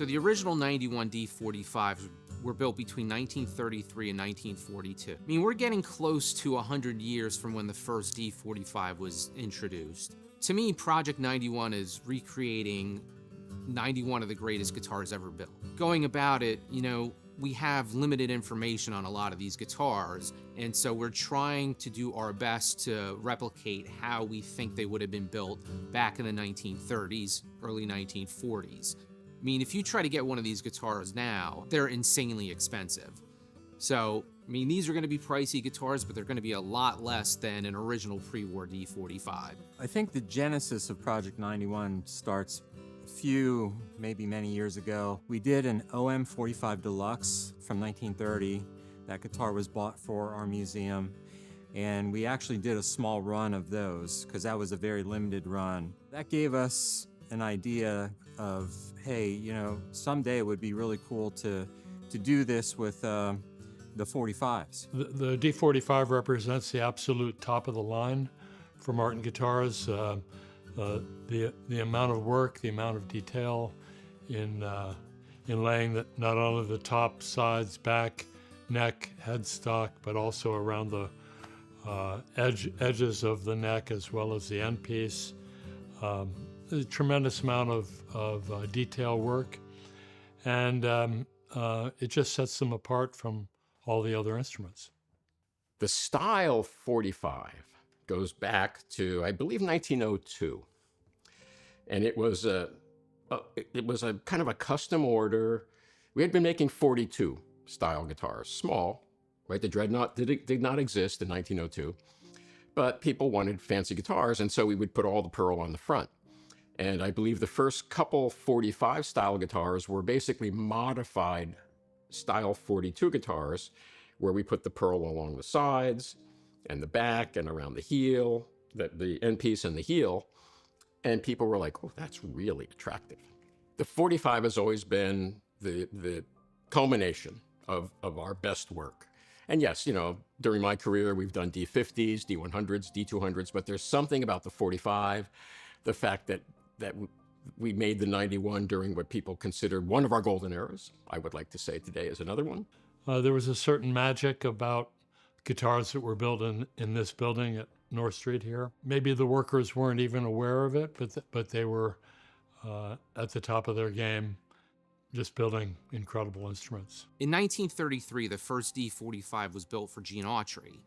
So the original 91 D45s were built between 1933 and 1942. I mean, we're getting close to 100 years from when the first D45 was introduced. To me, Project 91 is recreating 91 of the greatest guitars ever built. Going about it, you know, we have limited information on a lot of these guitars, and so we're trying to do our best to replicate how we think they would have been built back in the 1930s, early 1940s. I mean, if you try to get one of these guitars now, they're insanely expensive. So, I mean, these are going to be pricey guitars, but they're going to be a lot less than an original pre-war D45. I think the genesis of Project 91 starts a few, maybe many years ago. We did an OM45 Deluxe from 1930. That guitar was bought for our museum, and we actually did a small run of those because that was a very limited run. That gave us an idea of, hey, you know, someday it would be really cool to do this with the 45s. The D45 represents the absolute top of the line for Martin guitars. The amount of work, the amount of detail in laying not only the top, sides, back, neck, headstock, but also around the edges of the neck as well as the end piece. A tremendous amount of detail work, and it just sets them apart from all the other instruments. The style 45 goes back to, I believe, 1902, and it was a kind of a custom order. We had been making 42 style guitars, small, right? The Dreadnought did not exist in 1902, but people wanted fancy guitars, and so we would put all the pearl on the front. And I believe the first couple 45 style guitars were basically modified style 42 guitars, where we put the pearl along the sides and the back and around the heel, the end piece and the heel. And people were like, oh, that's really attractive. The 45 has always been the culmination of our best work. And yes, you know, during my career, we've done D50s, D100s, D200s, but there's something about the 45, the fact that we made the 91 during what people considered one of our golden eras. I would like to say today is another one. There was a certain magic about guitars that were built in this building at North Street here. Maybe the workers weren't even aware of it, but they were at the top of their game, just building incredible instruments. In 1933, the first D45 was built for Gene Autry.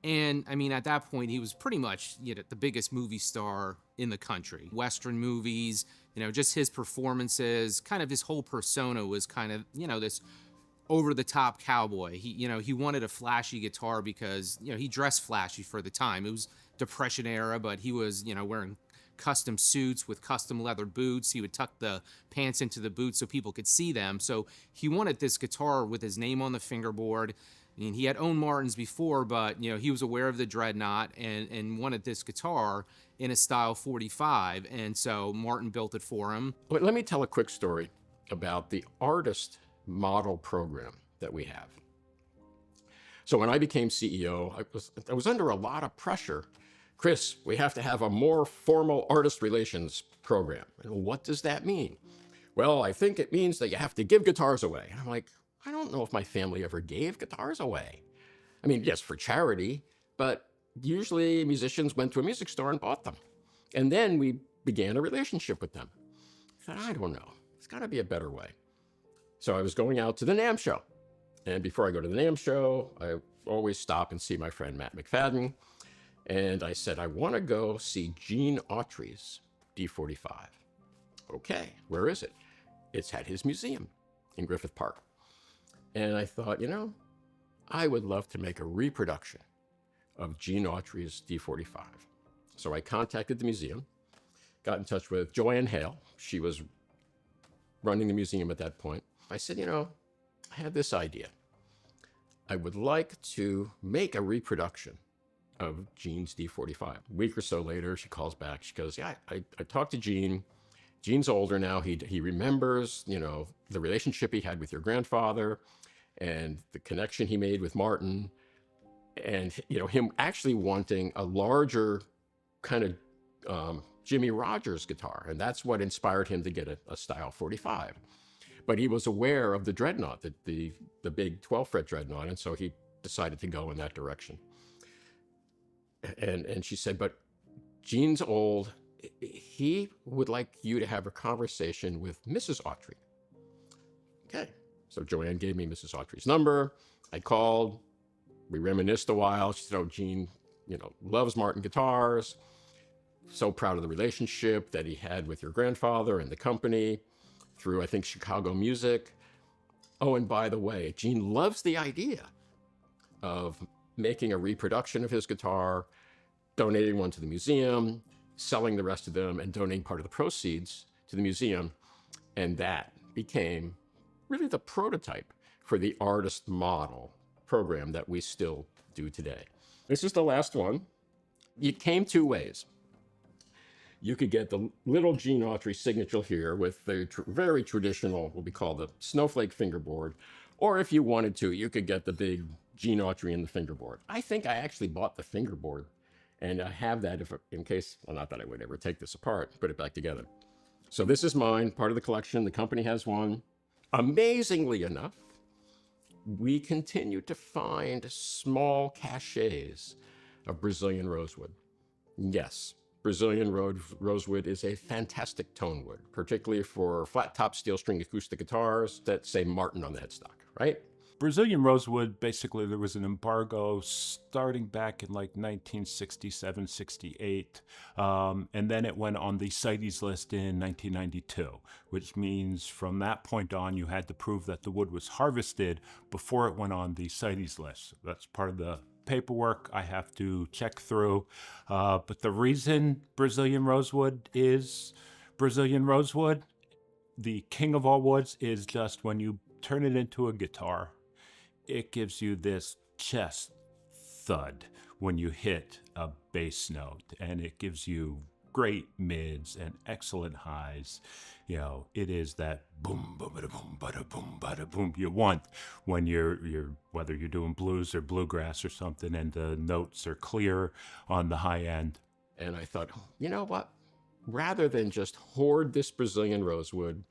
And I mean, at that point, he was pretty much, you know, the biggest movie star in the country. Western movies, you know, just his performances, kind of his whole persona was kind of, you know, this over-the-top cowboy. He wanted a flashy guitar because, you know, he dressed flashy for the time. It was Depression era, but he was, you know, wearing custom suits with custom leather boots. He would tuck the pants into the boots so people could see them. So he wanted this guitar with his name on the fingerboard. I mean, he had owned Martins before, but, you know, he was aware of the Dreadnought and wanted this guitar in a style 45, and so Martin built it for him. But let me tell a quick story about the artist model program that we have. So when I became CEO, I was under a lot of pressure. Chris, we have to have a more formal artist relations program. And what does that mean? Well, I think it means that you have to give guitars away. And I'm like, I don't know if my family ever gave guitars away. I mean, yes, for charity, but usually musicians went to a music store and bought them. And then we began a relationship with them. I thought, I don't know, there's gotta be a better way. So I was going out to the NAMM show. And before I go to the NAMM show, I always stop and see my friend Matt McFadden. And I said, I wanna go see Gene Autry's D45. Okay, where is it? It's at his museum in Griffith Park. And I thought, you know, I would love to make a reproduction of Gene Autry's D45. So I contacted the museum, got in touch with Joanne Hale. She was running the museum at that point. I said, you know, I had this idea. I would like to make a reproduction of Gene's D45. A week or so later, she calls back. She goes, yeah, I talked to Gene. Gene's older now. He remembers, you know, the relationship he had with your grandfather and the connection he made with Martin, and, you know, him actually wanting a larger kind of Jimmy Rogers guitar. And that's what inspired him to get a style 45. But he was aware of the dreadnought, the big 12-fret dreadnought, and so he decided to go in that direction. And she said, but Gene's old. He would like you to have a conversation with Mrs. Autry. Okay. So Joanne gave me Mrs. Autry's number. I called. We reminisced a while. She said, oh, Gene, loves Martin guitars. So proud of the relationship that he had with your grandfather and the company through, I think, Chicago music. Oh, and by the way, Gene loves the idea of making a reproduction of his guitar, donating one to the museum, selling the rest of them, and donating part of the proceeds to the museum. And that became really the prototype for the artist model program that we still do today. This is the last one. It came two ways. You could get the little Gene Autry signature here with the very traditional, what we call the snowflake fingerboard. Or if you wanted to, you could get the big Gene Autry in the fingerboard. I think I actually bought the fingerboard, and I have that in case, well, not that I would ever take this apart, put it back together. So this is mine, part of the collection. The company has one. Amazingly enough, we continue to find small caches of Brazilian rosewood. Yes, Brazilian rosewood is a fantastic tone wood, particularly for flat top steel string acoustic guitars that say Martin on the headstock, right? Brazilian rosewood, basically there was an embargo starting back in like 1967, 68, and then it went on the CITES list in 1992, which means from that point on you had to prove that the wood was harvested before it went on the CITES list. That's part of the paperwork I have to check through, but the reason Brazilian rosewood is Brazilian rosewood, the king of all woods, is just when you turn it into a guitar, it gives you this chest thud when you hit a bass note, and it gives you great mids and excellent highs. It is that boom, boom, bada, boom, bada, boom, bada, boom you want when you're whether you're doing blues or bluegrass or something, and the notes are clear on the high end. And I thought, you know what? Rather than just hoard this Brazilian rosewood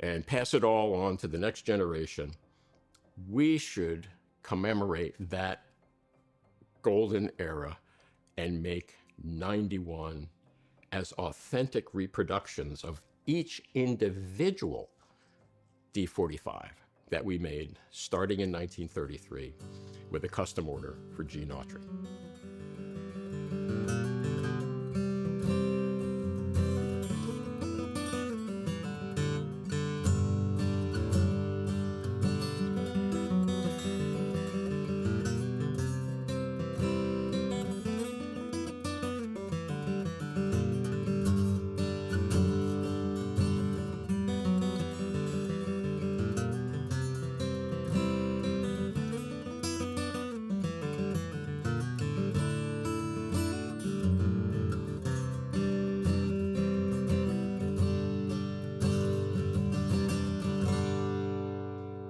and pass it all on to the next generation, we should commemorate that golden era and make 91 as authentic reproductions of each individual D45 that we made starting in 1933 with a custom order for Gene Autry.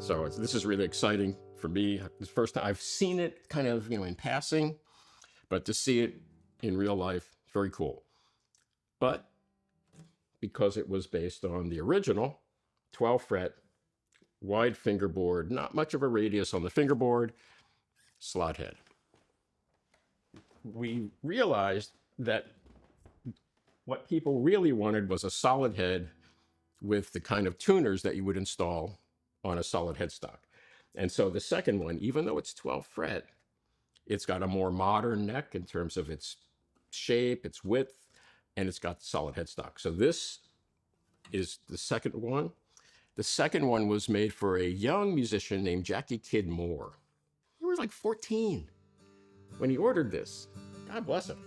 So this is really exciting for me. The first time I've seen it kind of, in passing, but to see it in real life, very cool. But because it was based on the original 12-fret, wide fingerboard, not much of a radius on the fingerboard, slot head, we realized that what people really wanted was a solid head with the kind of tuners that you would install on a solid headstock. And so the second one, even though it's 12-fret, it's got a more modern neck in terms of its shape, its width, and it's got the solid headstock. So this is the second one. The second one was made for a young musician named Jackie Kid Moore. He was like 14 when he ordered this. God bless him.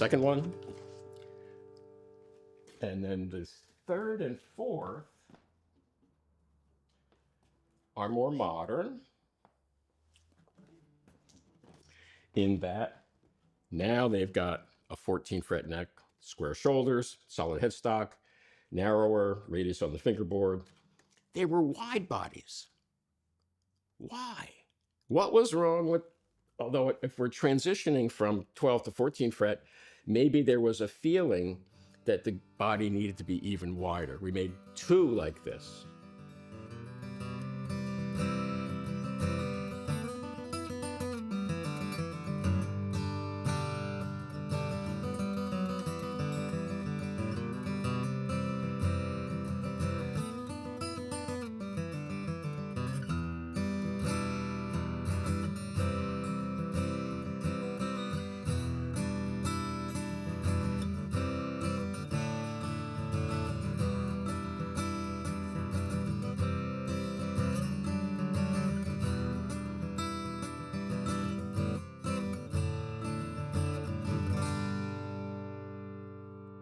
second one. And then the third and fourth are more modern in that now they've got a 14 fret neck, square shoulders, solid headstock, narrower radius on the fingerboard. They were wide bodies. Why? What was wrong with, although if we're transitioning from 12 to 14 fret, maybe there was a feeling that the body needed to be even wider. We made two like this.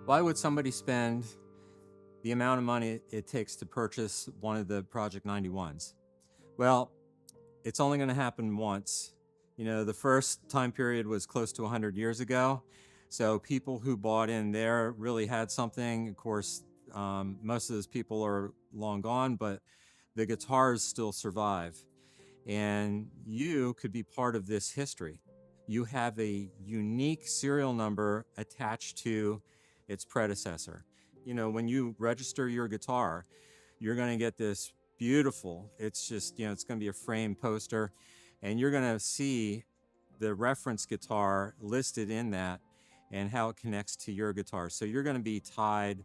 Why would somebody spend the amount of money it takes to purchase one of the Project 91s? Well, it's only going to happen once. You know, the first time period was close to 100 years ago. So people who bought in there really had something. Of course, most of those people are long gone, but the guitars still survive. And you could be part of this history. You have a unique serial number attached to its predecessor. You know, when you register your guitar, you're going to get this beautiful, it's just, you know, it's going to be a framed poster, and you're going to see the reference guitar listed in that and how it connects to your guitar. So you're going to be tied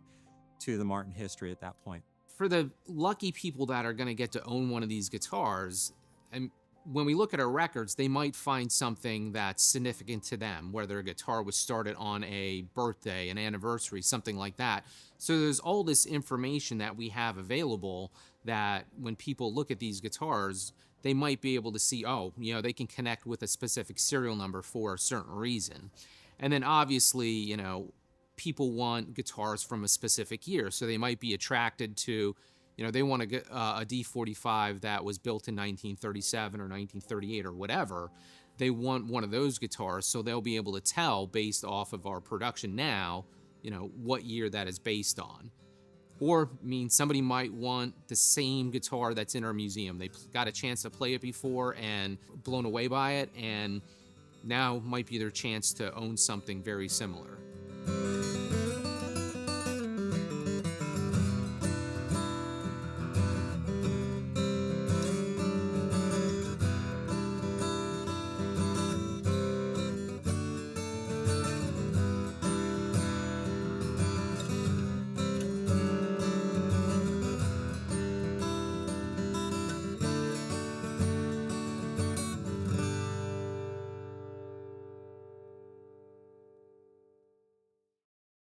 to the Martin history at that point. For the lucky people that are going to get to own one of these guitars, and when we look at our records, they might find something that's significant to them, whether a guitar was started on a birthday, an anniversary, something like that. So there's all this information that we have available that when people look at these guitars, they might be able to see, oh, you know, they can connect with a specific serial number for a certain reason. And then obviously, you know, people want guitars from a specific year. So they might be attracted to, you know, they want a D45 that was built in 1937 or 1938 or whatever. They want one of those guitars, so they'll be able to tell based off of our production now, you know, what year that is based on. Or, I mean, somebody might want the same guitar that's in our museum. They got a chance to play it before and blown away by it, and now might be their chance to own something very similar.